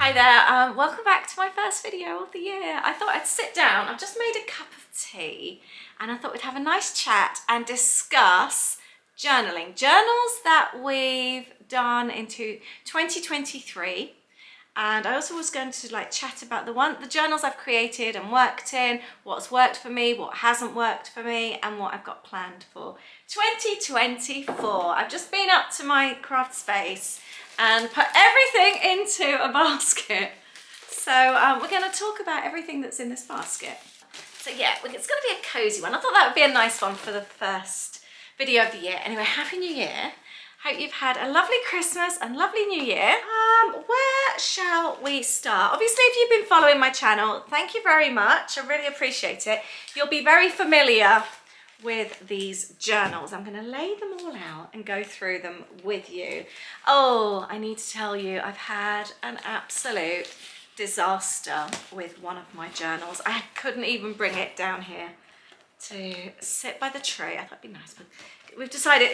Hi there, welcome back to my first video of the year. I thought I'd sit down. I've just made a cup of tea and I thought we'd have a nice chat and discuss journaling. Journals that we've done into 2023. And I also was going to chat about the journals I've created and worked in, what's worked for me, what hasn't worked for me, and what I've got planned for 2024. I've just been up to my craft space and put everything into a basket. So we're going to talk about everything that's in this basket. So yeah, it's going to be a cozy one. I thought that would be a nice one for the first video of the year. Anyway, Happy New Year. Hope you've had a lovely Christmas and lovely New Year. Where shall we start? Obviously, if you've been following my channel, thank you very much. I really appreciate it. You'll be very familiar with these journals. I'm going to lay them all out and go through them with you. Oh, I need to tell you, I've had an absolute disaster with one of my journals. I couldn't even bring it down here to sit by the tree. I thought it'd be nice, but we've decided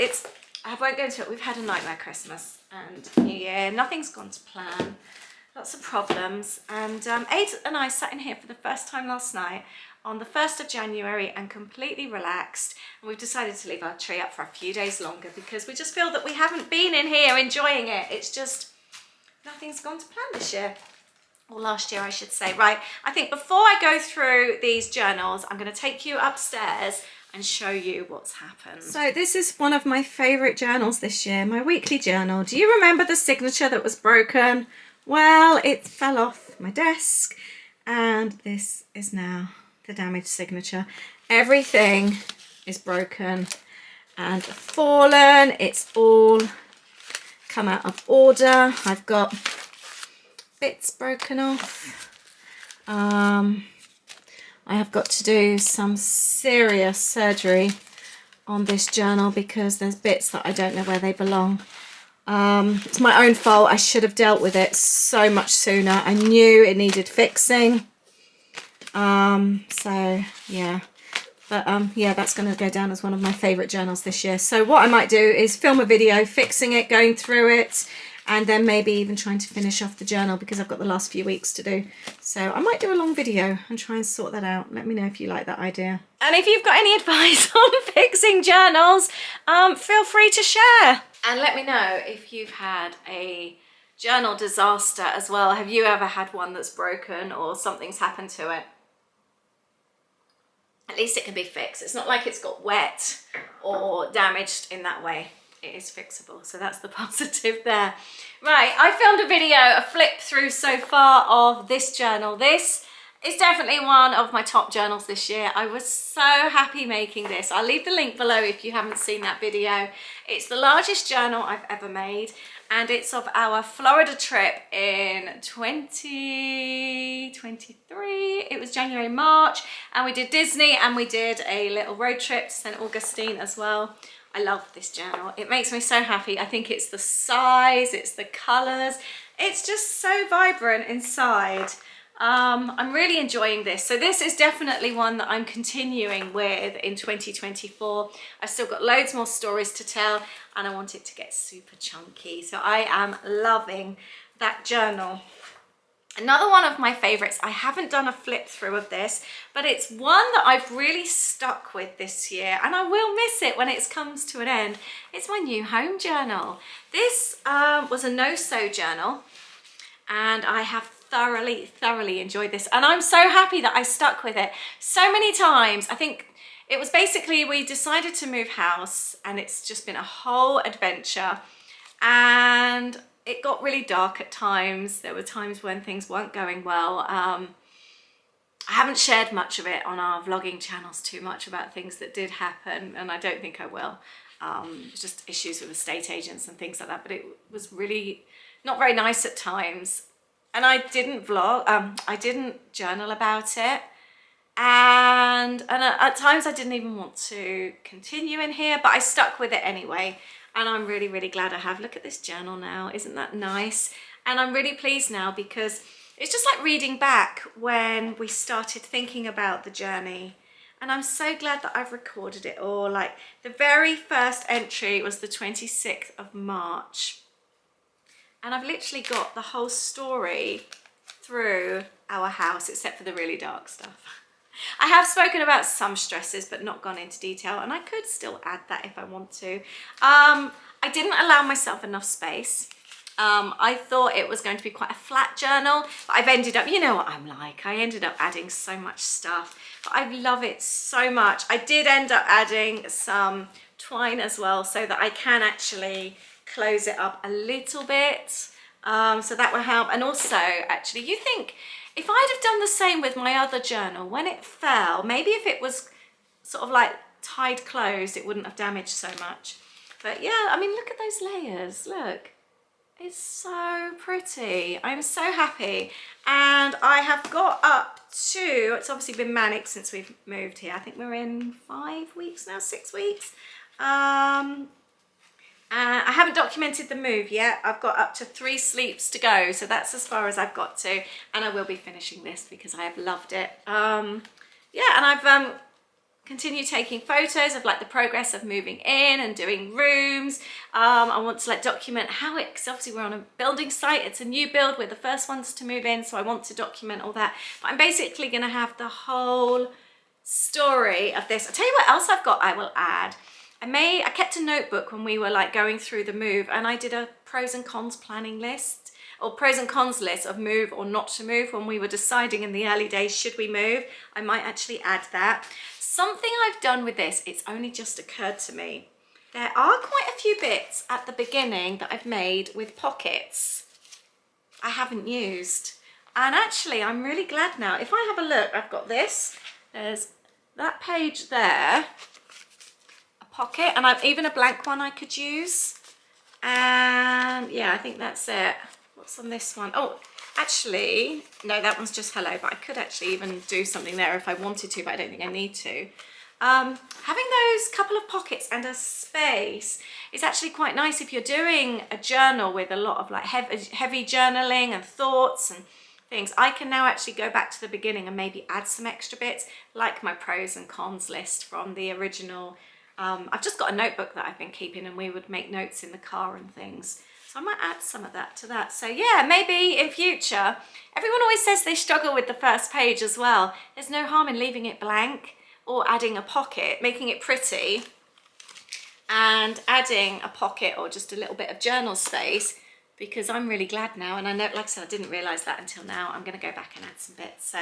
I won't go into it. We've had a nightmare Christmas and New Year. Nothing's gone to plan. Lots of problems. And Aid and I sat in here for the first time last night on the 1st of January and completely relaxed. And we've decided to leave our tree up for a few days longer because we just feel that we haven't been in here enjoying it. It's just, nothing's gone to plan this year. Or last year, I should say. Right, I think before I go through these journals, I'm going to take you upstairs and show you what's happened. So this is one of my favourite journals this year, my weekly journal. Do you remember the signature that was broken? Well, it fell off my desk and this is now the damaged signature. Everything is broken and fallen. It's all come out of order. I've got bits broken off. I have got to do some serious surgery on this journal because there's bits that I don't know where they belong. It's my own fault. I should have dealt with it so much sooner. I knew it needed fixing. So yeah, but yeah, that's going to go down as one of my favorite journals this year. So what I might do is film a video fixing it, going through it, and then maybe even trying to finish off the journal because I've got the last few weeks to do. So I might do a long video and try and sort that out. Let me know if you like that idea. And if you've got any advice on fixing journals, feel free to share. And let me know if you've had a journal disaster as well. Have you ever had one that's broken or something's happened to it? At least it can be fixed. It's not like it's got wet or damaged in that way. It is fixable, so that's the positive there. Right, I filmed a video, a flip through so far of this journal. This is definitely one of my top journals this year. I was so happy making this. I'll leave the link below if you haven't seen that video. It's the largest journal I've ever made, and it's of our Florida trip in 2023. It was January, March, and we did Disney and we did a little road trip to St. Augustine as well. I love this journal. It makes me so happy. I think it's the size, it's the colours. It's just so vibrant inside. I'm really enjoying this. So this is definitely one that I'm continuing with in 2024. I've still got loads more stories to tell and I want it to get super chunky. So I am loving that journal. Another one of my favorites, I haven't done a flip through of this, but it's one that I've really stuck with this year and I will miss it when it comes to an end. It's my new home journal. This was a no-sew journal and I have thoroughly enjoyed this and I'm so happy that I stuck with it so many times. I think it was basically we decided to move house and it's just been a whole adventure and it got really dark at times. There were times when things weren't going well. I haven't shared much of it on our vlogging channels too much about things that did happen, and I don't think I will. Just issues with estate agents and things like that, but it was really not very nice at times. And I didn't vlog, I didn't journal about it. And at times I didn't even want to continue in here, but I stuck with it anyway. And I'm really glad I have. Look at this journal now, isn't that nice? And I'm really pleased now because it's just like reading back when we started thinking about the journey. And I'm so glad that I've recorded it all. Like the very first entry was the 26th of March. And I've literally got the whole story through our house, except for the really dark stuff. I have spoken about some stresses, but not gone into detail, and I could still add that if I want to. I didn't allow myself enough space. I thought it was going to be quite a flat journal, but I've ended up, you know what I'm like, I ended up adding so much stuff, but I love it so much. I did end up adding some twine as well, so that I can actually close it up a little bit, so that will help. And also, actually, you think, if I'd have done the same with my other journal, when it fell, maybe if it was sort of like tied closed, it wouldn't have damaged so much. But yeah, I mean, look at those layers, look. It's so pretty. I'm so happy. And I have got up to, it's obviously been manic since we've moved here. I think we're in 5 weeks now, 6 weeks. I haven't documented the move yet. I've got up to 3 sleeps to go. So that's as far as I've got to. And I will be finishing this because I have loved it. Yeah, and I've continue taking photos of like the progress of moving in and doing rooms. I want to like document how it, because obviously we're on a building site, it's a new build, we're the first ones to move in, so I want to document all that. But I'm basically going to have the whole story of this. I'll tell you what else I've got I will add. I kept a notebook when we were like going through the move, and I did a pros and cons planning list, or pros and cons list of move or not to move when we were deciding in the early days, should we move? I might actually add that. Something I've done with this, it's only just occurred to me. There are quite a few bits at the beginning that I've made with pockets I haven't used. And actually, I'm really glad now. If I have a look, I've got this. There's that page there, a pocket, and I've even a blank one I could use. And yeah, I think that's it. What's on this one? Oh, actually, no, that one's just hello, but I could actually even do something there if I wanted to, but I don't think I need to. Having those couple of pockets and a space is actually quite nice if you're doing a journal with a lot of like heavy journaling and thoughts and things. I can now actually go back to the beginning and maybe add some extra bits, like my pros and cons list from the original. I've just got a notebook that I've been keeping, and we would make notes in the car and things. So I might add some of that to that. So yeah, maybe in future, everyone always says they struggle with the first page as well. There's no harm in leaving it blank or adding a pocket, making it pretty, and adding a pocket or just a little bit of journal space, because I'm really glad now. And I know, like I said, I didn't realize that until now. I'm going to go back and add some bits. So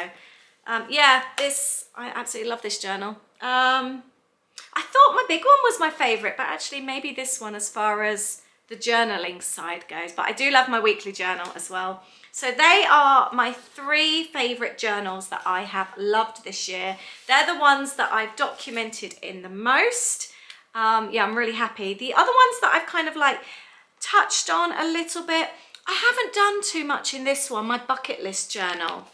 yeah, I absolutely love this journal. I thought my big one was my favorite, but actually maybe this one as far as the journaling side goes. But I do love my weekly journal as well. So they are my 3 favorite journals that I have loved this year. They're the ones that I've documented in the most. Yeah, I'm really happy. The other ones that I've kind of like touched on a little bit, I haven't done too much in this one, my bucket list journal.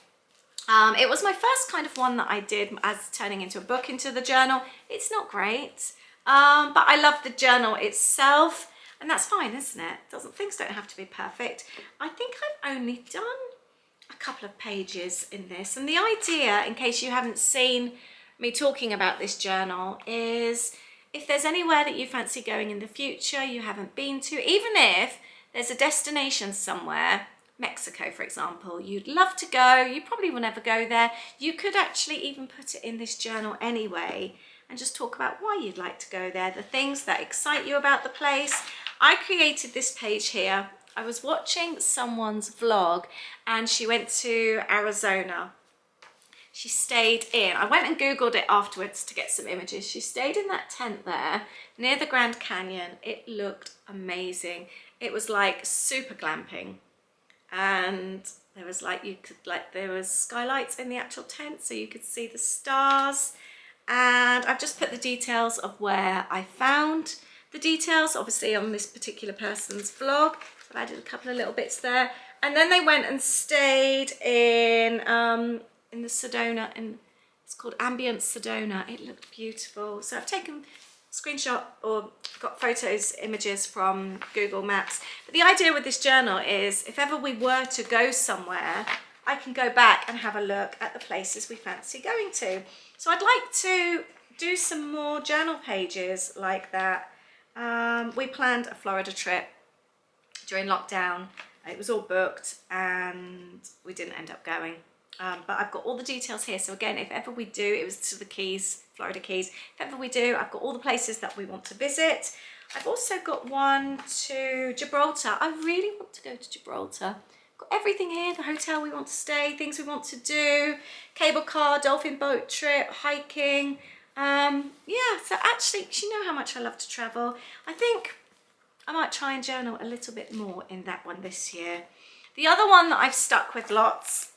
It was my first kind of one that I did as turning into a book into the journal. It's not great, but I love the journal itself. And that's fine, isn't it? Things don't have to be perfect. I think I've only done a couple of pages in this. And the idea, in case you haven't seen me talking about this journal, is if there's anywhere that you fancy going in the future you haven't been to, even if there's a destination somewhere, Mexico for example, you'd love to go, you probably will never go there, you could actually even put it in this journal anyway and just talk about why you'd like to go there, the things that excite you about the place. I created this page here. I was watching someone's vlog and she went to Arizona. She stayed in, I went and Googled it afterwards to get some images. She stayed in that tent there near the Grand Canyon. It looked amazing. It was like super glamping. And there was like, there was skylights in the actual tent so you could see the stars. And I've just put the details of where I found the details, obviously on this particular person's vlog. I've added a couple of little bits there. And then they went and stayed in the Sedona, and it's called Ambient Sedona. It looked beautiful. So I've taken a screenshot or got photos, images from Google Maps. But the idea with this journal is if ever we were to go somewhere, I can go back and have a look at the places we fancy going to. So I'd like to do some more journal pages like that. We planned a Florida trip during lockdown It was all booked and we didn't end up going. But I've got all the details here. So again, if ever we do, it was to the Keys, Florida Keys. If ever we do, I've got all the places that we want to visit. I've also got one to Gibraltar. I really want to go to Gibraltar. Got everything here, the hotel we want to stay, things we want to do, cable car, dolphin boat trip, hiking. Yeah, so actually, you know how much I love to travel. I think I might try and journal a little bit more in that one this year. The other one that I've stuck with lots,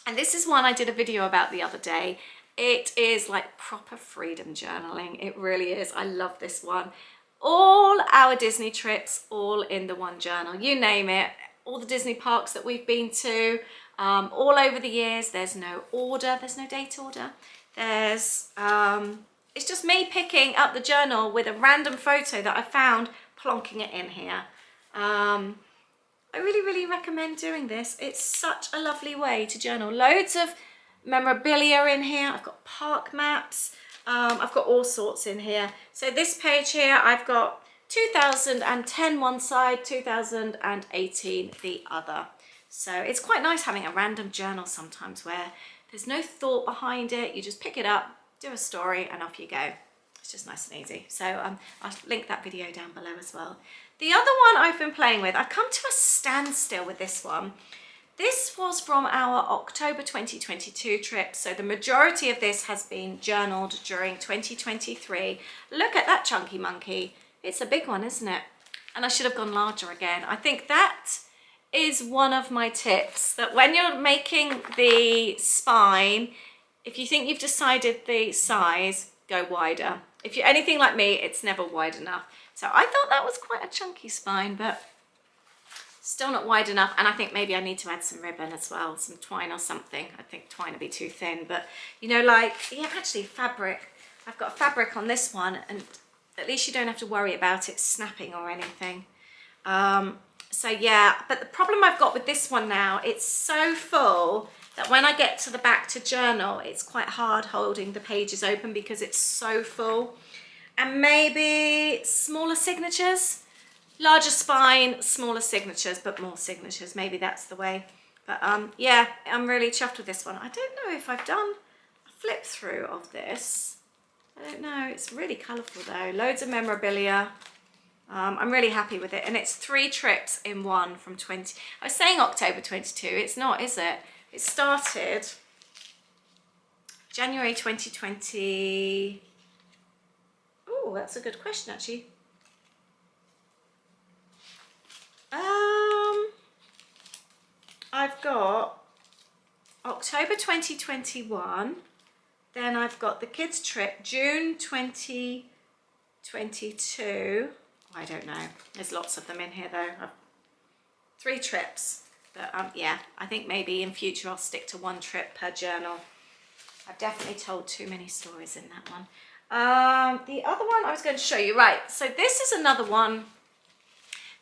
and this is one I did a video about the other day. It is like proper freedom journaling. It really is. I love this one. All our Disney trips, all in the one journal. You name it. All the Disney parks that we've been to, all over the years. There's no order. There's no date order. There's, it's just me picking up the journal with a random photo that I found, plonking it in here. I really recommend doing this. It's such a lovely way to journal. Loads of memorabilia in here. I've got park maps. I've got all sorts in here. So this page here, I've got 2010 one side, 2018 the other. So it's quite nice having a random journal sometimes where there's no thought behind it. You just pick it up, do a story, and off you go. It's just nice and easy. So I'll link that video down below as well. The other one I've been playing with, I've come to a standstill with this one. This was from our October 2022 trip. So the majority of this has been journaled during 2023. Look at that chunky monkey. It's a big one, isn't it? And I should have gone larger again. I think that is one of my tips, that when you're making the spine, if you think you've decided the size, go wider. If you're anything like me, it's never wide enough. So I thought that was quite a chunky spine, but still not wide enough. And I think maybe I need to add some ribbon as well, some twine or something. I think twine would be too thin, but you know, like, yeah, actually fabric. I've got fabric on this one, and at least you don't have to worry about it snapping or anything. So yeah, but the problem I've got with this one now, it's so full that when I get to the back to journal, it's quite hard holding the pages open because it's so full. And maybe smaller signatures, larger spine, smaller signatures, but more signatures. Maybe that's the way. But yeah, I'm really chuffed with this one. I don't know if I've done a flip through of this. I don't know. It's really colourful though. Loads of memorabilia. I'm really happy with it. And it's 3 trips in one from 20. I was saying October 22. It's not, is it? It started January 2020. Oh, that's a good question, actually. I've got October 2021. Then I've got the kids' trip, June 2022. I don't know. There's lots of them in here, though. 3 trips. But yeah, I think maybe in future I'll stick to 1 trip per journal. I've definitely told too many stories in that one. The other one I was going to show you, right, so this is another one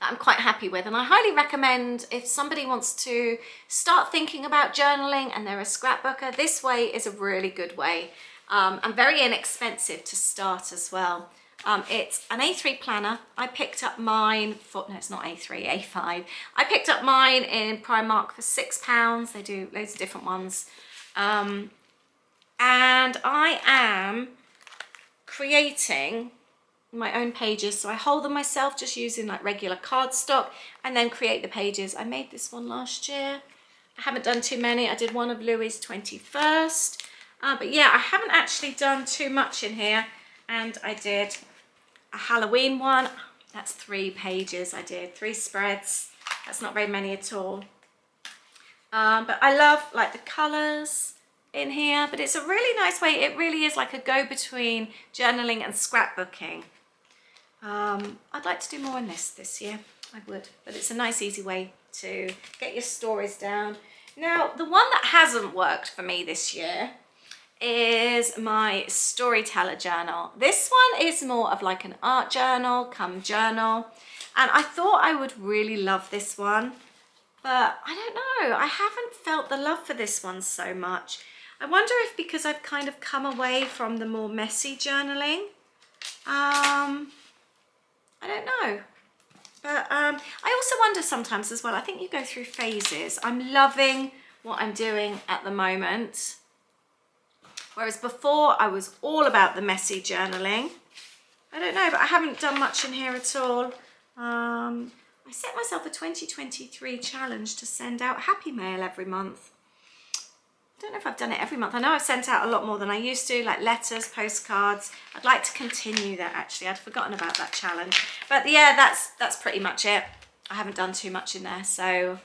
that I'm quite happy with, and I highly recommend if somebody wants to start thinking about journaling and they're a scrapbooker, this way is a really good way, and very inexpensive to start as well. It's an A3 planner. I picked up mine for, no, it's not A3, A5. I picked up mine in Primark for £6. They do loads of different ones. And I am creating my own pages. So I hold them myself just using like regular cardstock and then create the pages. I made this one last year. I haven't done too many. I did one of Louis' 21st. But yeah, I haven't actually done too much in here. And I did a Halloween one. That's 3 pages. I did 3 spreads. That's not very many at all. But I love like the colors in here, but it's a really nice way. It really is like a go-between journaling and scrapbooking. I'd like to do more in this year. I would, but it's a nice easy way to get your stories down. Now, the one that hasn't worked for me this year is my storyteller journal. This one is more of like an art journal, come journal, and I thought I would really love this one, but I don't know. I haven't felt the love for this one so much. I wonder if because I've kind of come away from the more messy journaling. I don't know. But I also wonder sometimes as well, I think you go through phases. I'm loving what I'm doing at the moment. Whereas before I was all about the messy journaling. I don't know, but I haven't done much in here at all. I set myself a 2023 challenge to send out happy mail every month. I don't know if I've done it every month. I know I've sent out a lot more than I used to, like letters, postcards. I'd like to continue that actually. I'd forgotten about that challenge. But yeah, that's pretty much it. I haven't done too much in there, so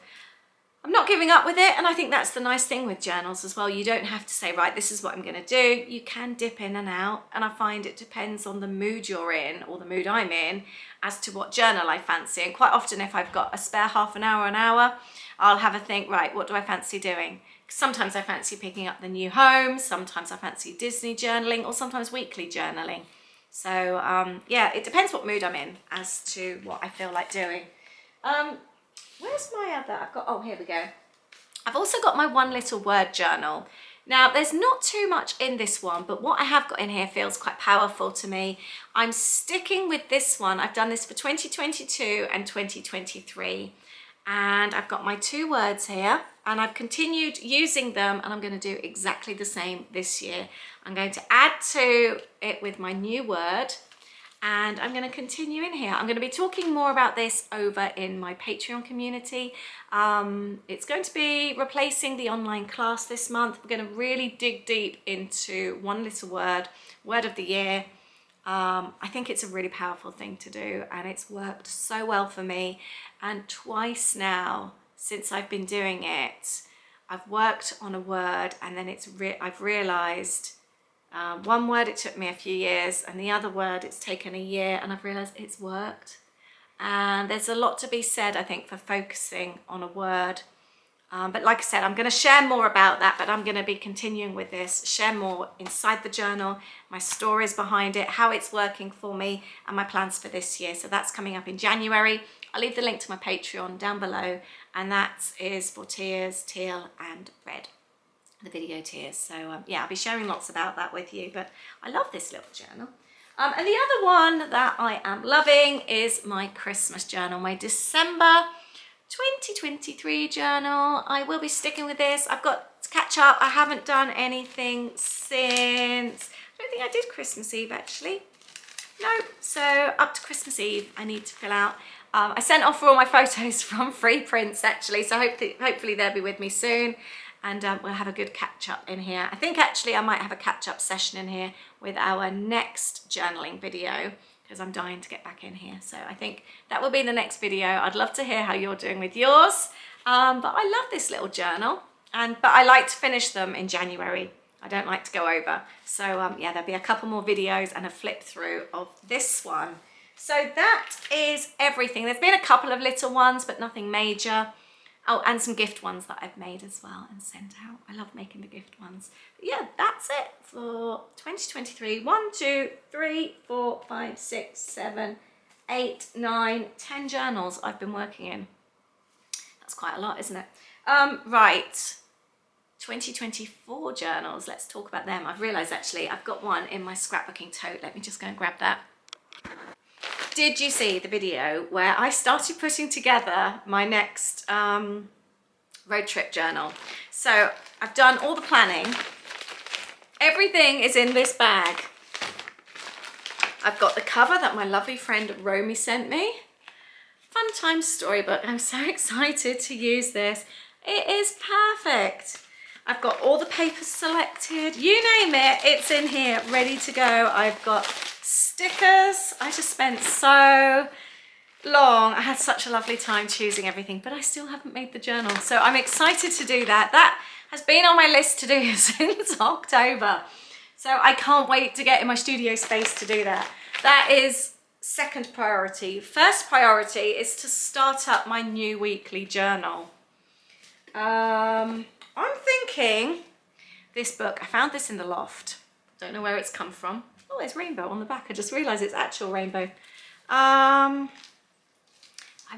I'm not giving up with it. And I think that's the nice thing with journals as well. You don't have to say, right, this is what I'm going to do. You can dip in and out. And I find it depends on the mood you're in or the mood I'm in as to what journal I fancy. And quite often if I've got a spare half an hour, I'll have a think, right, what do I fancy doing? Sometimes I fancy picking up the new home. Sometimes I fancy Disney journaling, or sometimes weekly journaling. So yeah, it depends what mood I'm in as to what I feel like doing. Where's my other? Oh, here we go. I've also got my one little word journal. Now, there's not too much in this one, but what I have got in here feels quite powerful to me. I'm sticking with this one. I've done this for 2022 and 2023. And I've got my 2 words here, and I've continued using them, and I'm going to do exactly the same this year. I'm going to add to it with my new word, and I'm going to continue in here. I'm going to be talking more about this over in my Patreon community. It's going to be replacing the online class this month. We're going to really dig deep into one little word of the year. I think it's a really powerful thing to do, and it's worked so well for me. And twice now since I've been doing it, I've worked on a word, and then I've realized one word it took me a few years, and the other word it's taken a year, and I've realized it's worked. And there's a lot to be said, I think, for focusing on a word. But like I said, I'm going to share more about that, but I'm going to be continuing with this, share more inside the journal, my stories behind it, how it's working for me, and my plans for this year. So that's coming up in January. I'll leave the link to my Patreon down below, and that is for tears, teal, and red, the video tears. So yeah, I'll be sharing lots about that with you, but I love this little journal. And the other one that I am loving is my Christmas journal, my December 2023 journal. I will be sticking with this. I've got to catch up. I haven't done anything since, I don't think I did Christmas Eve actually. No, so up to Christmas Eve I need to fill out. I sent off for all my photos from Free Prints actually, so hopefully they'll be with me soon, and we'll have a good catch up in here. I think actually I might have a catch up session in here with our next journaling video, because I'm dying to get back in here. So I think that will be the next video. I'd love to hear how you're doing with yours. But I love this little journal, but I like to finish them in January. I don't like to go over. So yeah, there'll be a couple more videos and a flip through of this one. So that is everything. There's been a couple of little ones, but nothing major. Oh, and some gift ones that I've made as well and sent out. I love making the gift ones. But yeah, that's it for 2023. 1, 2, 3, 4, 5, 6, 7, 8, 9, 10 journals I've been working in. That's quite a lot, isn't it? Right, 2024 journals. Let's talk about them. I've realised actually I've got one in my scrapbooking tote. Let me just go and grab that. Did you see the video where I started putting together my next road trip journal? So I've done all the planning. Everything is in this bag. I've got the cover that my lovely friend Romy sent me. Fun Time storybook. I'm so excited to use this. It is perfect. I've got all the papers selected. You name it, it's in here, ready to go. I've got stickers. I just spent so long. I had such a lovely time choosing everything, but I still haven't made the journal. So I'm excited to do that. That has been on my list to do since October. So I can't wait to get in my studio space to do that. That is second priority. First priority is to start up my new weekly journal. I'm thinking this book, I found this in the loft. Don't know where it's come from. Oh, there's rainbow on the back. I just realised it's actual rainbow. I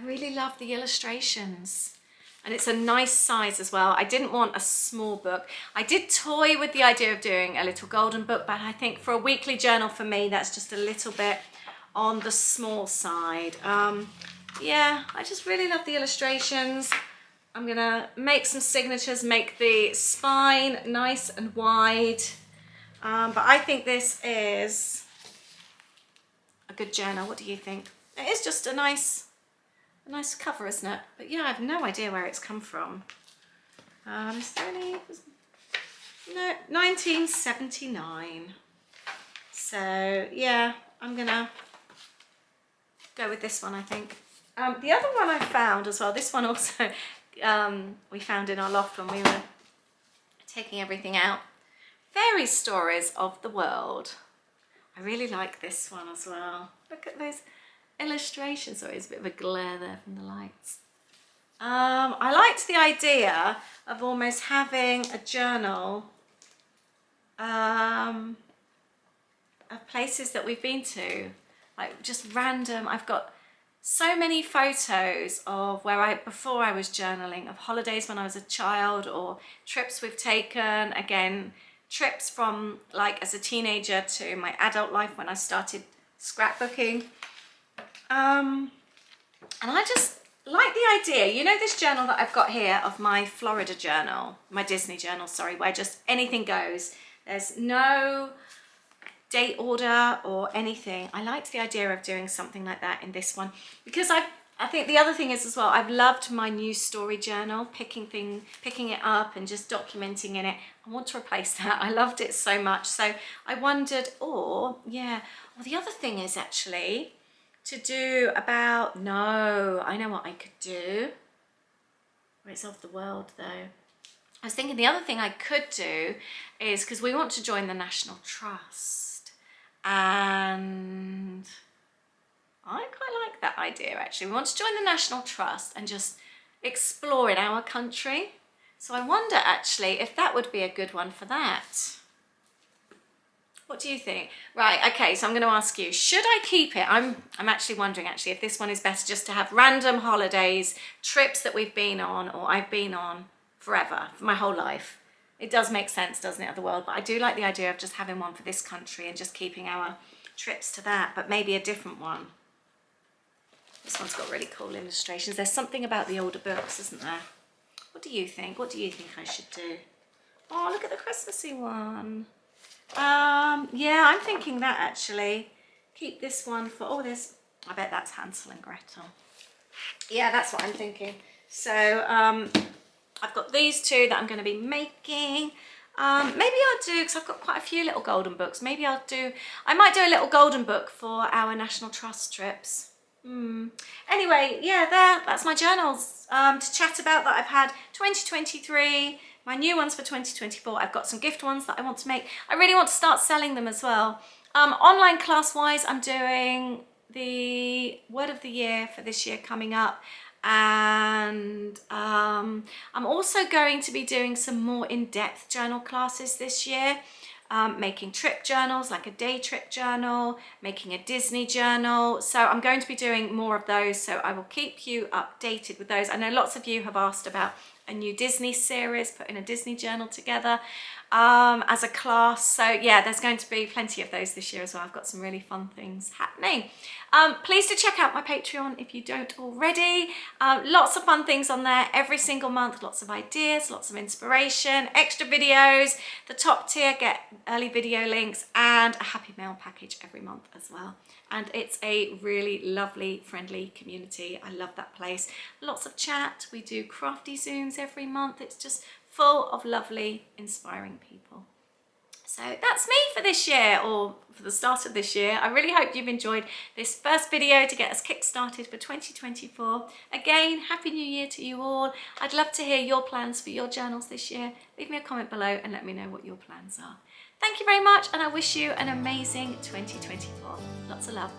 really love the illustrations, and it's a nice size as well. I didn't want a small book. I did toy with the idea of doing a little golden book, but I think for a weekly journal for me, that's just a little bit on the small side. yeah, I just really love the illustrations. I'm gonna make some signatures, make the spine nice and wide. But I think this is a good journal. What do you think? It is just a nice cover, isn't it? But yeah, I have no idea where it's come from. Is there any? No, 1979. So yeah, I'm gonna go with this one, I think. The other one I found as well, this one also we found in our loft when we were taking everything out. Fairy Stories of the World. I really like this one as well. Look at those illustrations. Sorry, it's a bit of a glare there from the lights. I liked the idea of almost having a journal of places that we've been to, like just random. I've got so many photos of where before I was journaling, of holidays when I was a child, or trips we've taken, again, trips from like as a teenager to my adult life when I started scrapbooking. And I just like the idea, you know, this journal that I've got here of my Florida journal, my Disney journal, sorry, where just anything goes. There's no date order or anything. I liked the idea of doing something like that in this one, because I think the other thing is as well, I've loved my news story journal, picking it up and just documenting in it. I want to replace that. I loved it so much. So I wondered, or yeah, well, the other thing is actually to do about, no, I know what I could do. Well, it's of the world though. I was thinking the other thing I could do is, because we want to join the National Trust, and I quite like that idea actually. We want to join the National Trust and just explore in our country. So I wonder actually if that would be a good one for that. What do you think? Right, okay, so I'm going to ask you, should I keep it? I'm actually wondering actually if this one is better just to have random holidays, trips that we've been on or I've been on forever, for my whole life. It does make sense, doesn't it, of the world? But I do like the idea of just having one for this country and just keeping our trips to that, but maybe a different one. This one's got really cool illustrations. There's something about the older books, isn't there? What do you think? What do you think I should do? Oh, look at the Christmassy one. Yeah, I'm thinking that actually. Keep this one for, oh, there's, I bet that's Hansel and Gretel. Yeah, that's what I'm thinking. So, I've got these two that I'm going to be making. Maybe I'll do, because I've got quite a few little golden books. Maybe I might do a little golden book for our National Trust trips. Anyway, yeah, that's my journals to chat about that I've had 2023, my new ones for 2024. I've got some gift ones that I want to make. I really want to start selling them as well. Online class wise, I'm doing the word of the year for this year coming up, and I'm also going to be doing some more in-depth journal classes this year. Making trip journals, like a day trip journal, making a Disney journal. So I'm going to be doing more of those, so I will keep you updated with those. I know lots of you have asked about a new Disney series, putting a Disney journal together as a class. So yeah, there's going to be plenty of those this year as well. I've got some really fun things happening. Please do check out my Patreon if you don't already. Lots of fun things on there every single month, lots of ideas, lots of inspiration, extra videos. The top tier get early video links and a happy mail package every month as well. And it's a really lovely, friendly community. I love that place. Lots of chat. We do crafty Zooms every month. It's just full of lovely, inspiring people. So that's me for this year, or for the start of this year. I really hope you've enjoyed this first video to get us kick-started for 2024. Again, Happy New Year to you all. I'd love to hear your plans for your journals this year. Leave me a comment below and let me know what your plans are. Thank you very much, and I wish you an amazing 2024. Lots of love.